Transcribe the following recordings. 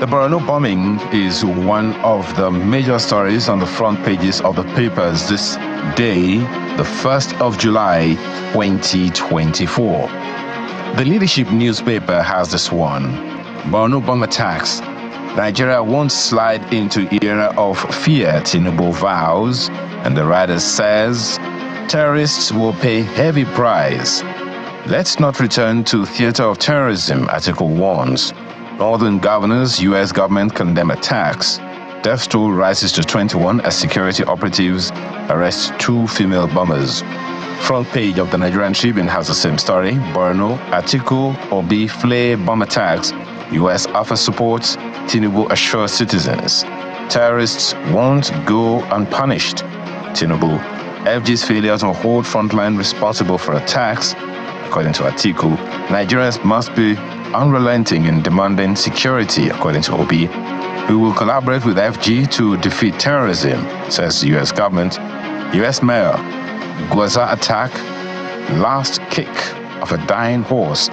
The Borno bombing is one of the major stories on the front pages of the papers this day, the 1st of July, 2024. The leadership newspaper has this one: Borno bomb attacks. Nigeria won't slide into era of fear, Tinubu vows. And the writer says, terrorists will pay heavy price. Let's not return to theater of terrorism, article warns. Northern governors, U.S. government condemn attacks. Death toll rises to 21 as security operatives arrest 2 female bombers. Front page of the Nigerian Tribune has the same story. Borno, Atiku, Obi flay bomb attacks. U.S. offers support. Tinubu assures citizens. Terrorists won't go unpunished. Tinubu, FG's failure to hold frontline responsible for attacks. According to Atiku, Nigerians must be unrelenting in demanding security. According to Obi, we will collaborate with FG to defeat terrorism, says the U.S. government. U.S. Mayor, Gwoza attack, last kick of a dying horse.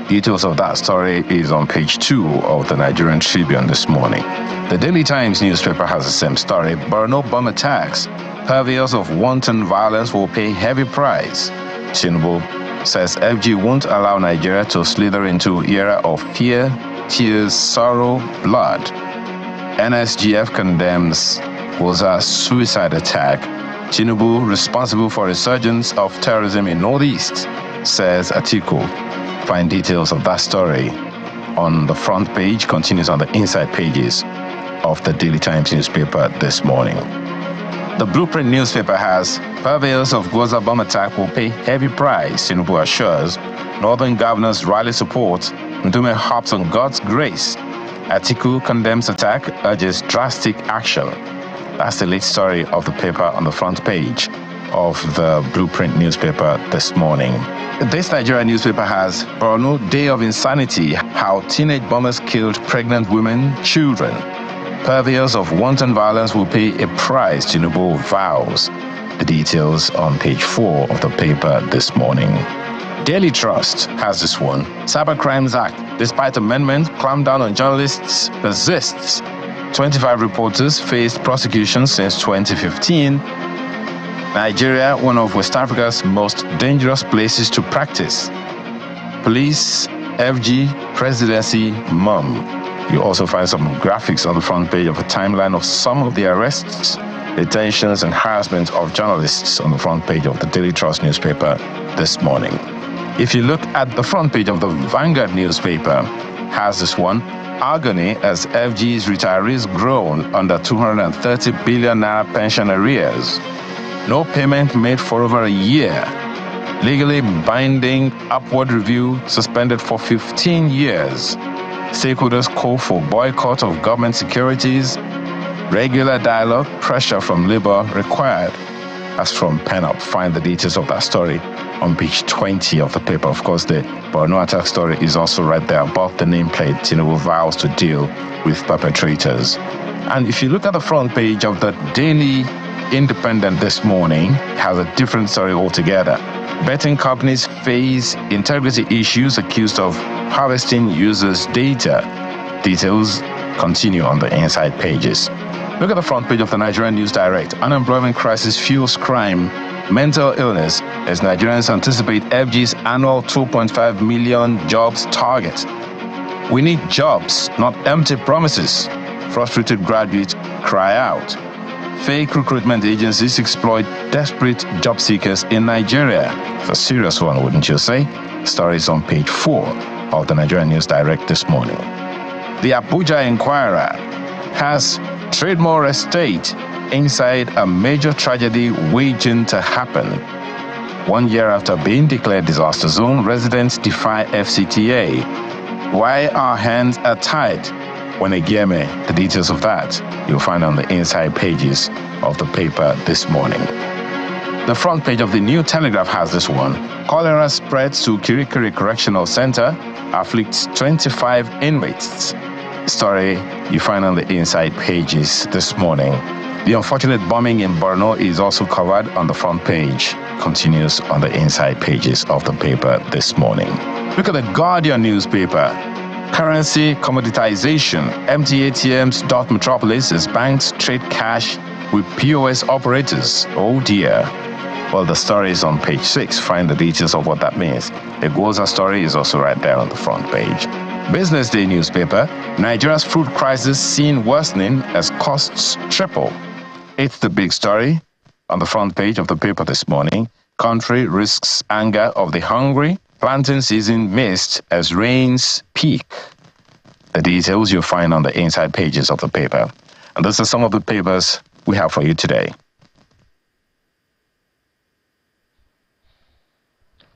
Details of that story is on page 2 of the Nigerian Tribune this morning. The Daily Times newspaper has the same story. Borno bomb attacks. Purveyors of wanton violence will pay heavy price. Tinubu says FG won't allow Nigeria to slither into era of fear, tears, sorrow, blood. NSGF condemns Gwoza suicide attack. Tinubu responsible for resurgence of terrorism in Northeast, says Atiku. Find details of that story on the front page, continues on the inside pages of the Daily Times newspaper this morning. The Blueprint newspaper has purveyors of Gwoza bomb attack will pay heavy price, Tinubu assures. Northern governors rally support. Ndume hops on God's grace. Atiku condemns attack, urges drastic action. That's the lead story of the paper on the front page of the Blueprint newspaper this morning. This Nigerian newspaper has Borno Day of Insanity, how teenage bombers killed pregnant women, children. Purveyors of wanton violence will pay a price, Tinubu vows. The details on page 4 of the paper this morning. Daily Trust has this one. Cybercrimes Act, despite amendment, clampdown on journalists persists. 25 reporters faced prosecution since 2015. Nigeria, one of West Africa's most dangerous places to practice. Police, FG, presidency, mum. You also find some graphics on the front page of a timeline of some of the arrests, detentions, and harassment of journalists on the front page of the Daily Trust newspaper this morning. If you look at the front page of the Vanguard newspaper, has this one: agony as FG's retirees groan under 230 billion naira pension arrears. No payment made for over a year. Legally binding upward review suspended for 15 years. Stakeholders call for boycott of government securities. Regular dialogue, pressure from labor required. As from PenUp, find the details of that story on page 20 of the paper. Of course, the Borno attack story is also right there above the nameplate. Tinubu vows to deal with perpetrators. And if you look at the front page of the Daily Independent this morning, it has a different story altogether. Betting companies face integrity issues accused of harvesting users' data. Details continue on the inside pages. Look at the front page of the Nigerian News Direct. Unemployment crisis fuels crime, mental illness as Nigerians anticipate FG's annual 2.5 million jobs target. We need jobs, not empty promises. Frustrated graduates cry out. Fake recruitment agencies exploit desperate job seekers in Nigeria. It's a serious one, wouldn't you say? Stories on page 4 of the Nigerian News Direct this morning. The Abuja Inquirer has Trademore Estate inside a major tragedy waiting to happen. 1 year after being declared disaster zone, residents defy FCTA. Why our hands are tied? Wanegeme, the details of that you'll find on the inside pages of the paper this morning. The front page of the New Telegraph has this one. Cholera spreads to Kirikiri Correctional Center, afflicts 25 inmates. Story you find on the inside pages this morning. The unfortunate bombing in Borno is also covered on the front page. Continues on the inside pages of the paper this morning. Look at the Guardian newspaper. Currency commoditization. Empty ATMs dot metropolis as banks trade cash with POS operators. Oh dear. Well, the story is on page 6. Find the details of what that means. The Gwoza story is also right there on the front page. Business Day newspaper. Nigeria's food crisis seen worsening as costs triple. It's the big story on the front page of the paper this morning. Country risks anger of the hungry. Planting season missed as rains peak. The details you'll find on the inside pages of the paper. And these are some of the papers we have for you today.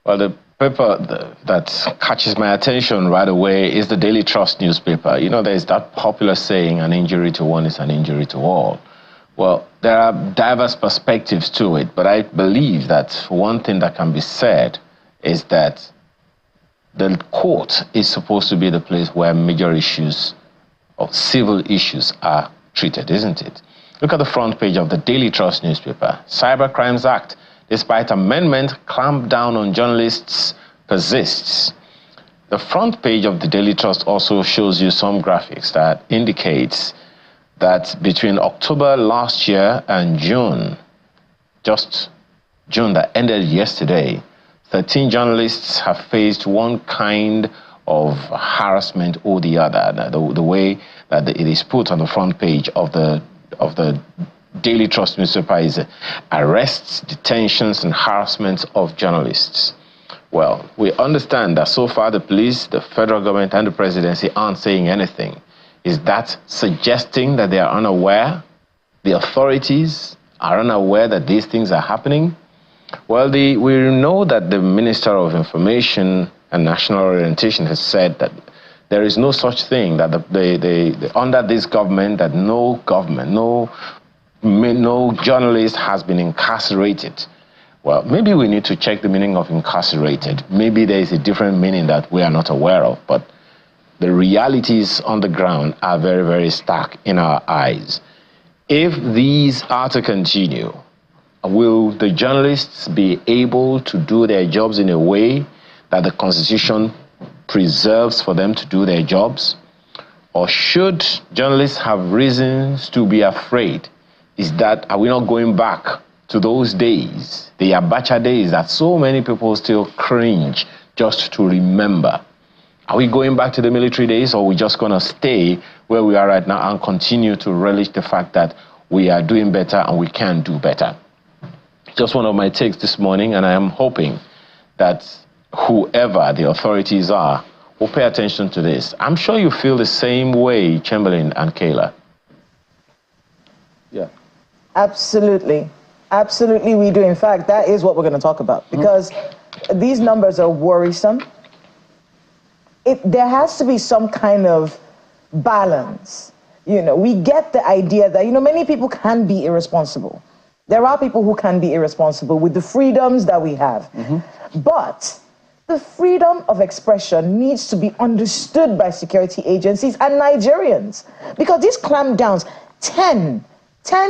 Well, the paper that catches my attention right away is the Daily Trust newspaper. You know, there's that popular saying, an injury to one is an injury to all. Well, there are diverse perspectives to it, but I believe that one thing that can be said is that the court is supposed to be the place where major issues or civil issues are treated, isn't it? Look at the front page of the Daily Trust newspaper. Cyber Crimes Act, despite amendment, clamp down on journalists persists. The front page of the Daily Trust also shows you some graphics that indicates that between October last year and June, just June that ended yesterday, 13 journalists have faced one kind of harassment or the other. The way that it is put on the front page of the Daily Trust newspaper is arrests, detentions, and harassment of journalists. Well, we understand that so far the police, the federal government, and the presidency aren't saying anything. Is that suggesting that they are unaware? The authorities are unaware that these things are happening? Well, we know that the Minister of Information and National Orientation has said that there is no such thing, that under this government, that no journalist has been incarcerated. Well, maybe we need to check the meaning of incarcerated. Maybe there is a different meaning that we are not aware of, but the realities on the ground are very, very stark in our eyes. If these are to continue, will the journalists be able to do their jobs in a way that the Constitution preserves for them to do their jobs? Or should journalists have reasons to be afraid? Are we not going back to those days, the Abacha days that so many people still cringe just to remember? Are we going back to the military days, or are we just going to stay where we are right now and continue to relish the fact that we are doing better and we can do better? Just one of my takes this morning, and I am hoping that whoever the authorities are will pay attention to this. I'm sure you feel the same way, Chamberlain and Kayla. Yeah. Absolutely. Absolutely, we do. In fact, that is what we're going to talk about, because these numbers are worrisome. There has to be some kind of balance. You know, we get the idea that, many people can be irresponsible. There are people who can be irresponsible with the freedoms that we have. But the freedom of expression needs to be understood by security agencies and Nigerians. Because these clampdowns, 10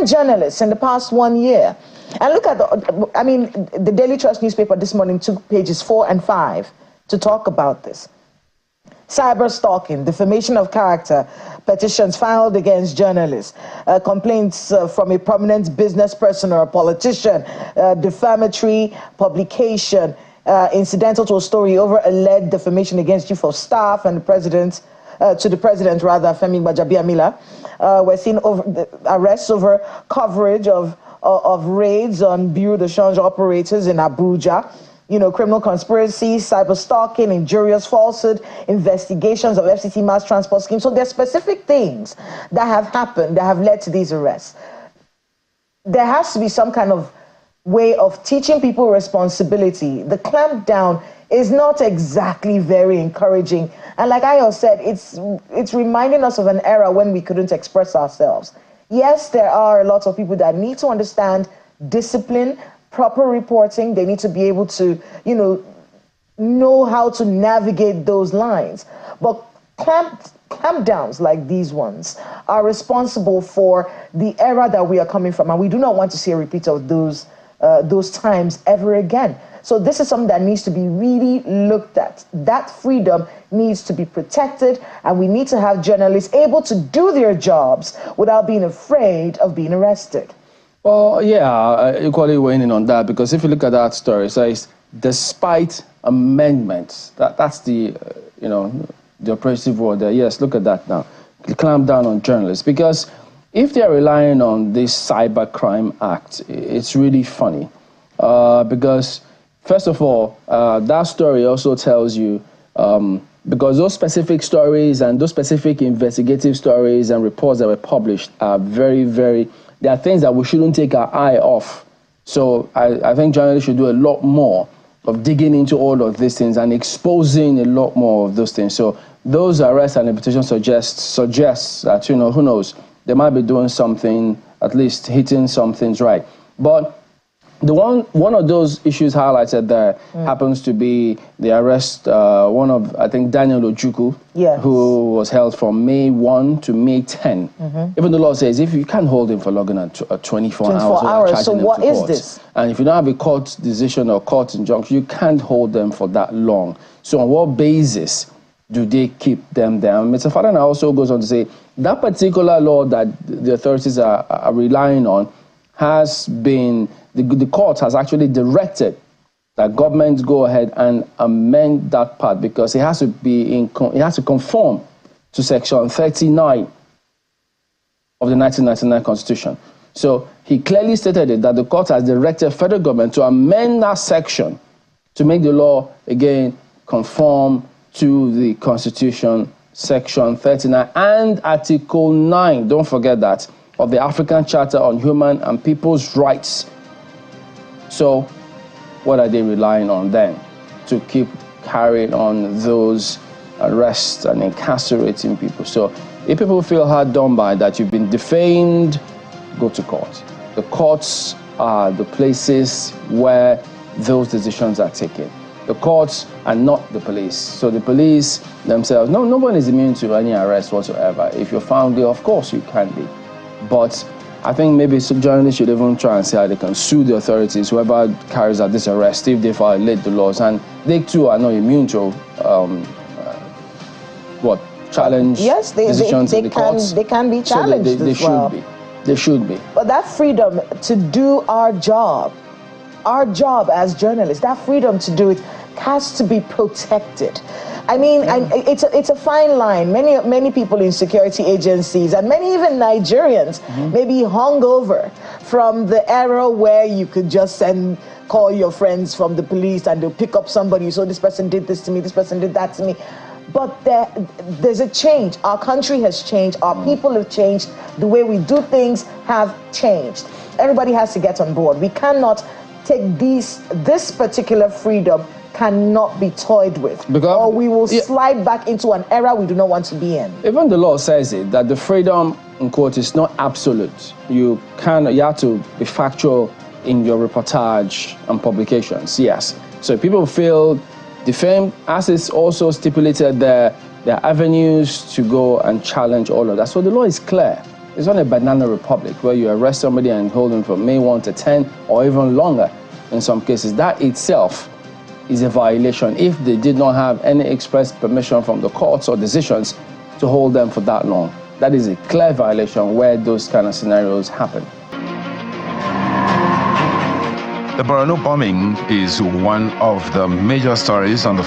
journalists in the past 1 year. And look at the Daily Trust newspaper this morning took pages 4 and 5 to talk about this. Cyber stalking, defamation of character, petitions filed against journalists, complaints from a prominent business person or a politician, defamatory publication, incidental to a story over alleged defamation against chief of staff and the president, Femi Gbajabiamila. We're seeing arrests over coverage of raids on Bureau de Change operators in Abuja. Criminal conspiracy, cyber stalking, injurious falsehood, investigations of FCT mass transport schemes. So there's specific things that have happened that have led to these arrests. There has to be some kind of way of teaching people responsibility. The clampdown is not exactly very encouraging. And like Ayo said, it's reminding us of an era when we couldn't express ourselves. Yes, there are a lot of people that need to understand discipline, proper reporting. They need to be able to, know how to navigate those lines. But clampdowns like these ones are responsible for the era that we are coming from, and we do not want to see a repeat of those times ever again. So this is something that needs to be really looked at. That freedom needs to be protected, and we need to have journalists able to do their jobs without being afraid of being arrested. Well, yeah, equally weighing in on that, because if you look at that story, it says, despite amendments, that's the, the operative word there. Yes, look at that now. Clamp down on journalists, because if they're relying on this Cybercrime Act, it's really funny. Because, first of all, that story also tells you, because those specific stories and those specific investigative stories and reports that were published are very, there are things that we shouldn't take our eye off. So I think journalists should do a lot more of digging into all of these things and exposing a lot more of those things. So those arrests and invitations suggests that, who knows, they might be doing something, at least hitting some things right. But the one of those issues highlighted there happens to be the arrest, one of, I think, Daniel Ojukwu, who was held from May 1 to May 10. Even the law says if you can't hold him for longer than 24 hours. So what is this? And if you don't have a court decision or court injunction, you can't hold them for that long. So on what basis do they keep them there? Mr. Fadana also goes on to say that particular law that the authorities are relying on has been, the court has actually directed that government go ahead and amend that part, because it has to be it has to conform to Section 39 of the 1999 Constitution. So he clearly stated it, that the court has directed federal government to amend that section to make the law again conform to the Constitution, Section 39 and Article 9. Don't forget that, of the African Charter on Human and People's Rights. So what are they relying on then to keep carrying on those arrests and incarcerating people? So if people feel hard done by, that you've been defamed, go to court. The courts are the places where those decisions are taken. The courts are not the police. So the police themselves, no one is immune to any arrest whatsoever. If you're found guilty, of course you can be. But I think maybe some journalists should even try and see how they can sue the authorities, whoever carries out this arrest, if they violate the laws. And they too are not immune to challenge decisions in the courts. They can be challenged. So they should be. They should be. But that freedom to do our job as journalists, that freedom to do it has to be protected. I mean, it's a fine line. Many people in security agencies and many even Nigerians may be hungover from the era where you could just call your friends from the police and they'll pick up somebody. So this person did this to me, this person did that to me. But there's a change. Our country has changed. Our people have changed. The way we do things have changed. Everybody has to get on board. We cannot take this particular freedom cannot be toyed with, or we will slide back into an era we do not want to be in. Even the law says it, that the freedom, in quote, is not absolute. You have to be factual in your reportage and publications, yes. So if people feel defamed, as is also stipulated there are avenues to go and challenge all of that. So the law is clear. It's not a banana republic where you arrest somebody and hold them from May 1 to 10 or even longer in some cases. That itself is a violation if they did not have any express permission from the courts or decisions to hold them for that long. That is a clear violation where those kind of scenarios happen. The Borno bombing is one of the major stories on the